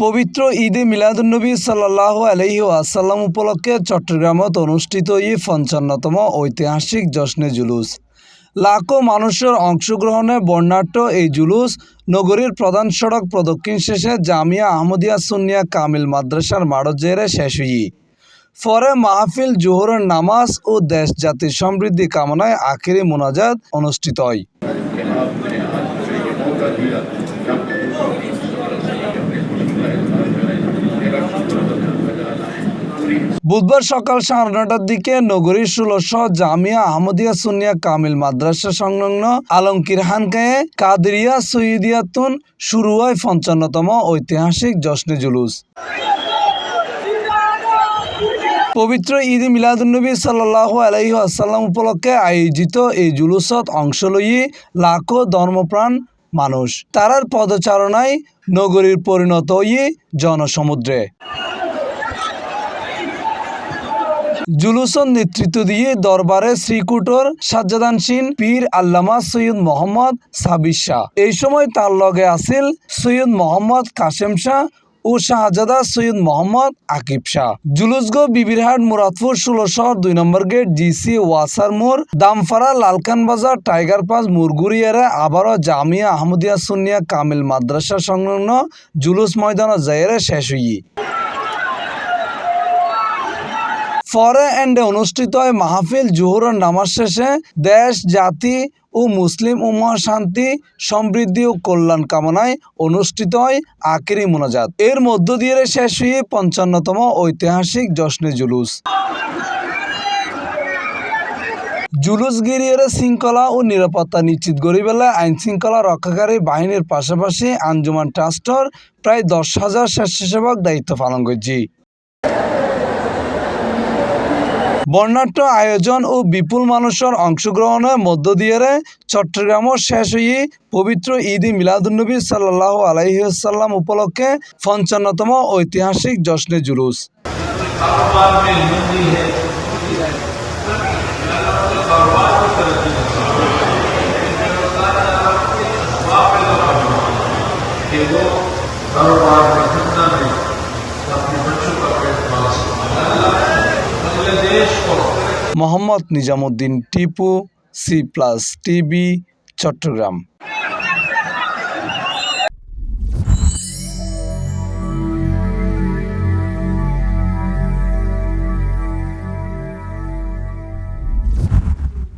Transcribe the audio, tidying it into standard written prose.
পবিত্র ঈদে মিলাদুন্নবী সাল্লাল্লাহু আলাইহি ওয়াসাল্লাম উপলক্ষে চট্টগ্রামত অনুষ্ঠিত এই ৫৫তম ঐতিহাসিক জশ্নে জুলুস। লাখো মানুষের অংশগ্রহণে বর্ণাঢ্য এই জুলুস নগরীর প্রধান সড়ক প্রদক্ষিণ শেষে জামিয়া আহমদিয়া সুন্নিয়া কামিল মাদ্রাসার মাঠত জেরে শেষ হই। পরে মাহফিল জোহরের নামাজ ও দেশ জাতির সমৃদ্ধি কামনায় আখিরি মোনাজাত অনুষ্ঠিত হয়। বুধবার সকাল 9:30টার দিকে নগরীর 16 জামিয়া আহমদিয়া সুন্নিয়া কামিল মাদ্রাসা সংলগ্ন আলমগীর খানকায়ে কাদেরিয়া সৈয়দিয়াতুন শুরু হয় ৫৫তম ঐতিহাসিক জশ্নে জুলুস। পবিত্র ঈদে মিলাদুন্নবী সাল্লাল্লাহু আলাইহি ওয়াসাল্লাম উপলক্ষে আয়োজিত এই জুলুসত অংশ লই লাখো ধর্মপ্রাণ মানুষ তারার পদচারণায় নগরীর পরিণত হয়ে জনসমুদ্রে। জুলুসের নেতৃত্ব দিয়ে দরবারে শ্রীকুটোর সাজ্জাদানশীন পীর আল্লামা সৈয়দ মোহাম্মদ সাবির শাহ। এই সময় তার লগে আছিল সৈয়দ মোহাম্মদ কাশেম শাহ ও শাহজাদা সৈয়দ মোহাম্মদ আকিব শাহ। জুলুসগো বিবিরহাট মুরাদপুর 16 2 নম্বর গেট জিসি ওয়াসার মোড় দামপাড়া লালখান বাজার টাইগার পাস মুরগুরিয়ারে আবারও জামিয়া আহমদিয়া সুন্নিয়া কামিল মাদ্রাসা সংলগ্ন জুলুস ময়দান জায়রে শেষ হই। পরে এন্ডে অনুষ্ঠিত হয় মাহফিল জোহরের নামাজ শেষে দেশ জাতি ও মুসলিম উম্মাহর শান্তি সমৃদ্ধি ও কল্যাণ কামনায় অনুষ্ঠিত হয় আখিরি মোনাজাত। এর মধ্য দিয়ে শেষ হয়ে ৫৫তম ঐতিহাসিক জশ্নে জুলুস। জুলুস গিরিয়ে শৃঙ্খলা ও নিরাপত্তা নিশ্চিত করিবেলা আইন শৃঙ্খলা রক্ষাকারী বাহিনীর পাশাপাশি আঞ্জুমান ট্রাস্টর প্রায় 10,000 স্বেচ্ছাসেবক দায়িত্ব পালন করছে। বর্ণাঢ্য আয়োজন ও বিপুল মানুষের অংশগ্রহণের মধ্য দিয়ে চট্টগ্রামও শেষ হয়ে পবিত্র ঈদে মিলাদুন্নবী সাল্লাল্লাহু আলাইহি ওয়াসাল্লাম উপলক্ষে ৫৫তম ঐতিহাসিক জশ্নে জুলুস। Mohammad Nizamuddin Tipu, C+ TV, Chittagong.